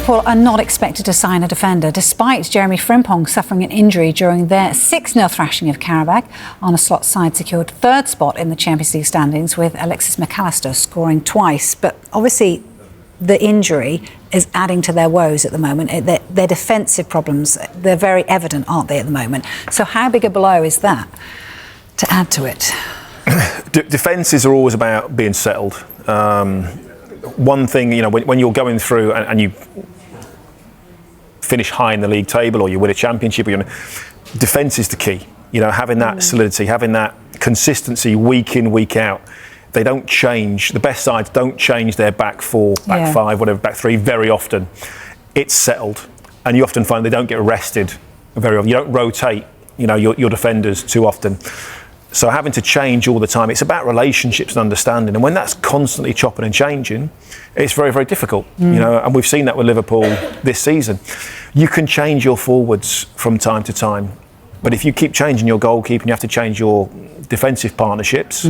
Liverpool are not expected to sign a defender, despite Jeremie Frimpong suffering an injury during their 6-0 thrashing of Qarabağ. Arne Slot's side secured third spot in the Champions League standings, with Alexis McAllister scoring twice. But obviously, the injury is adding to their woes at the moment. Their defensive problems, they're very evident, aren't they, at the moment? So how big a blow is that to add to it? Defences are always about being settled. One thing, when you're going through and you finish high in the league table or you win a championship, defence is the key. Having that solidity, having that consistency week in, week out. They don't change. The best sides don't change their back four, back five, whatever, back three very often. It's settled, and you often find they don't get rested very often. You don't rotate, your defenders too often. So having to change all the time, it's about relationships and understanding. And when that's constantly chopping and changing, it's very, very difficult. And we've seen that with Liverpool this season. You can change your forwards from time to time, but if you keep changing your goalkeeper and you have to change your defensive partnerships,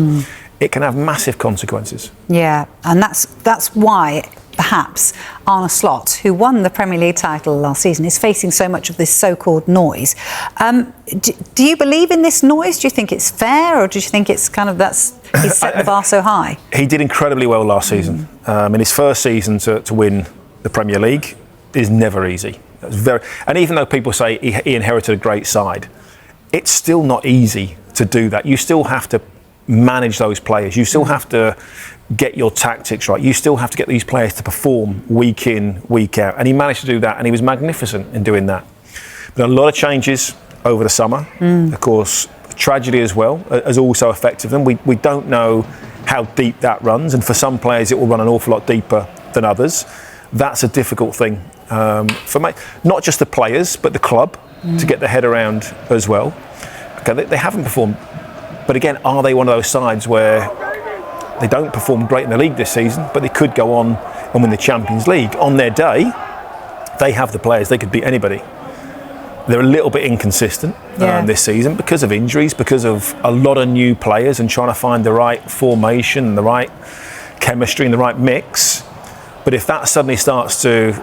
it can have massive consequences. Yeah, and that's why perhaps Arne Slot, who won the Premier League title last season, is facing so much of this so-called noise. Do you believe in this noise? Do you think it's fair, or do you think it's kind of he's set the bar so high? He did incredibly well last season. In his first season to win the Premier League is never easy. And even though people say he inherited a great side, it's still not easy to do that. You still have to manage those players. You still have to get your tactics right. You still have to get these players to perform week in, week out. And he managed to do that, and he was magnificent in doing that. But a lot of changes over the summer. Of course, tragedy as well has also affected them. We don't know how deep that runs, and for some players it will run an awful lot deeper than others. That's a difficult thing for me. Not just the players, but the club to get their head around as well. Okay, they haven't performed. But again, are they one of those sides where they don't perform great in the league this season, but they could go on and win the Champions League? On their day, they have the players. They could beat anybody. They're a little bit inconsistent this season because of injuries, because of a lot of new players and trying to find the right formation, the right chemistry and the right mix. But if that suddenly starts to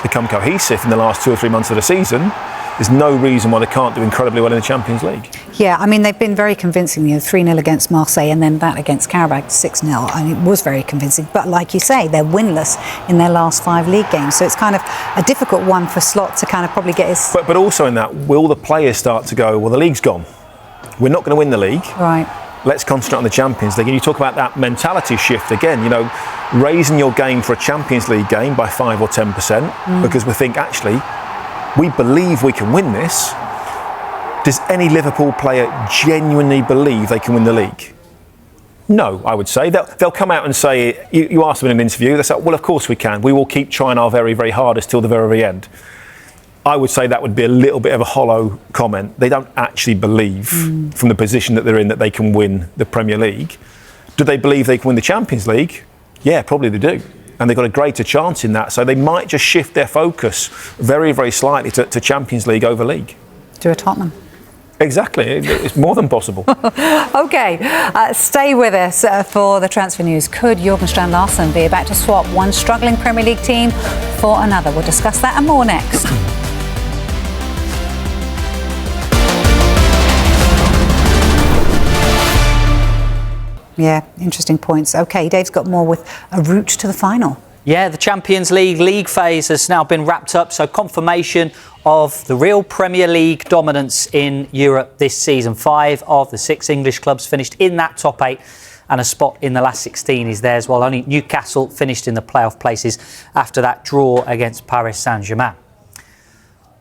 become cohesive in the last 2 or 3 months of the season, there's no reason why they can't do incredibly well in the Champions League. Yeah, I mean, they've been very convincing, 3-0 against Marseille and then that against Qarabağ, 6-0. I mean, it was very convincing. But like you say, they're winless in their last 5 league games. So it's kind of a difficult one for Slot to kind of probably get his... But also in that, will the players start to go, well, the league's gone. We're not going to win the league. Right. Let's concentrate on the Champions League. And you talk about that mentality shift again, raising your game for a Champions League game by 5 or 10%, because we think, actually, we believe we can win this. Does any Liverpool player genuinely believe they can win the league? No, I would say. They'll come out and say, you ask them in an interview, they say, well, of course we can. We will keep trying our very, very hardest till the very, very end. I would say that would be a little bit of a hollow comment. They don't actually believe, from the position that they're in, that they can win the Premier League. Do they believe they can win the Champions League? Yeah, probably they do. And they've got a greater chance in that. So they might just shift their focus very, very slightly to Champions League over league. To a Tottenham. Exactly. It's more than possible. OK, stay with us for the transfer news. Could Jurgen Strand-Larsen be about to swap one struggling Premier League team for another? We'll discuss that and more next. Yeah, interesting points. OK, Dave's got more with a route to the final. Yeah, the Champions League phase has now been wrapped up, so confirmation of the real Premier League dominance in Europe this season. 5 of the 6 English clubs finished in that top 8, and a spot in the last 16 is theirs, while only Newcastle finished in the playoff places after that draw against Paris Saint-Germain.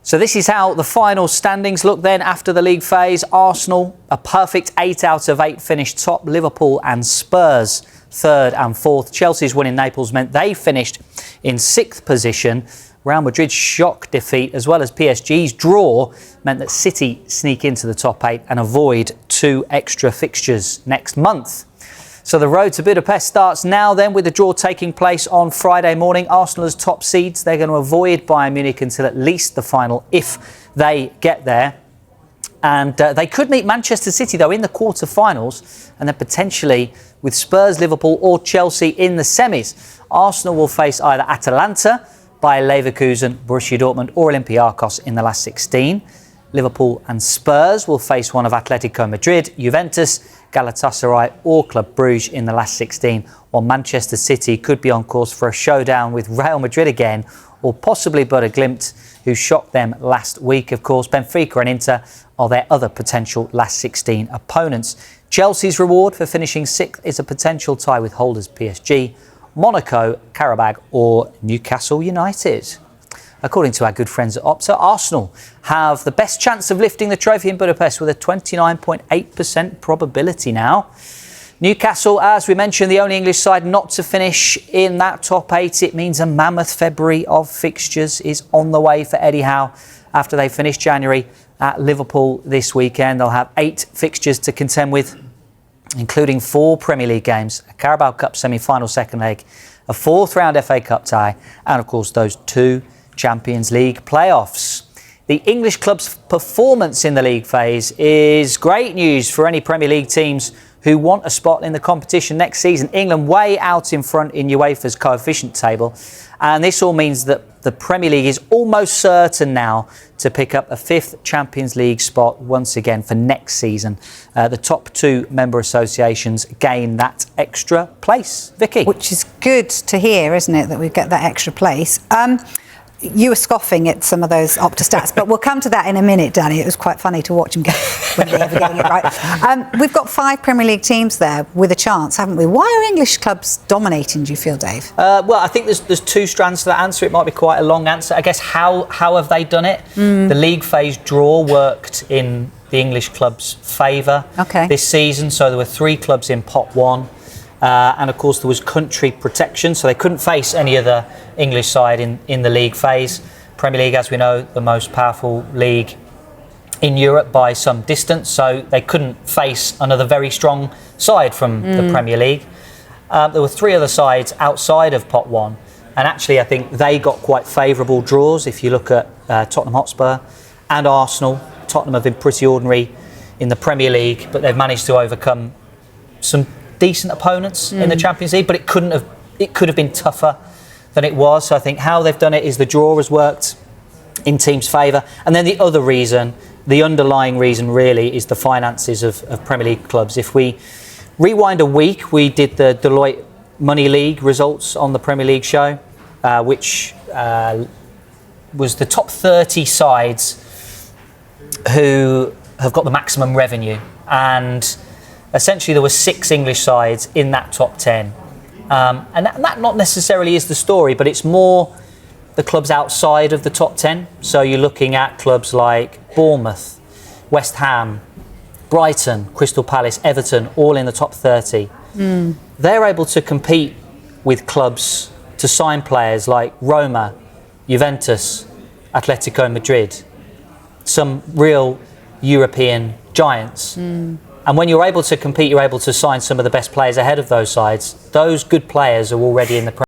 So this is how the final standings look then after the league phase. Arsenal, a perfect 8 out of 8, finished top. Liverpool and Spurs, 3rd and 4th. Chelsea's win in Naples meant they finished in 6th position. Real Madrid's shock defeat, as well as PSG's draw, meant that City sneak into the top 8 and avoid 2 extra fixtures next month. So the road to Budapest starts now then, with the draw taking place on Friday morning. Arsenal as top seeds. They're going to avoid Bayern Munich until at least the final if they get there. And they could meet Manchester City, though, in the quarter-finals, and then potentially with Spurs, Liverpool or Chelsea in the semis. Arsenal will face either Atalanta, by Leverkusen, Borussia Dortmund or Olympiacos in the last 16. Liverpool and Spurs will face one of Atletico Madrid, Juventus, Galatasaray or Club Brugge in the last 16, while Manchester City could be on course for a showdown with Real Madrid again, or possibly Bodo Glimt, who shocked them last week. Of course, Benfica and Inter are their other potential last 16 opponents. Chelsea's reward for finishing 6th is a potential tie with holders PSG, Monaco, Qarabag or Newcastle United. According to our good friends at Opta, Arsenal have the best chance of lifting the trophy in Budapest with a 29.8% probability now. Newcastle, as we mentioned, the only English side not to finish in that top 8. It means a mammoth February of fixtures is on the way for Eddie Howe after they finish January at Liverpool this weekend. They'll have 8 fixtures to contend with, including 4 Premier League games, a Carabao Cup semi-final second leg, a 4th round FA Cup tie, and of course those 2 Champions League playoffs. The English club's performance in the league phase is great news for any Premier League teams who want a spot in the competition next season. England way out in front in UEFA's coefficient table, and this all means that the Premier League is almost certain now to pick up a 5th Champions League spot once again for next season. The top 2 member associations gain that extra place. Vicky? Which is good to hear, isn't it, that we get that extra place. You were scoffing at some of those Opta stats, but we'll come to that in a minute, Danny. It was quite funny to watch them go when they ever getting it right. We've got 5 Premier League teams there with a chance, haven't we? Why are English clubs dominating, do you feel, Dave? Well, I think there's 2 strands to that answer. It might be quite a long answer. I guess how have they done it? The league phase draw worked in the English club's favour this season. So there were 3 clubs in pot 1. And of course there was country protection, so they couldn't face any other English side in the league phase. Premier League, as we know, the most powerful league in Europe by some distance, so they couldn't face another very strong side from the Premier League. There were 3 other sides outside of pot 1, and actually I think they got quite favourable draws. If you look at Tottenham Hotspur and Arsenal, Tottenham have been pretty ordinary in the Premier League, but they've managed to overcome some decent opponents in the Champions League, but it could have been tougher than it was. So I think how they've done it is the draw has worked in teams' favour, and then the other reason, the underlying reason really, is the finances of Premier League clubs. If we rewind a week, we did the Deloitte Money League results on the Premier League show, which was the top 30 sides who have got the maximum revenue, and essentially there were 6 English sides in that top 10. And that not necessarily is the story, but it's more the clubs outside of the top 10. So you're looking at clubs like Bournemouth, West Ham, Brighton, Crystal Palace, Everton, all in the top 30. They're able to compete with clubs to sign players like Roma, Juventus, Atletico Madrid, some real European giants. And when you're able to compete, you're able to sign some of the best players ahead of those sides. Those good players are already in the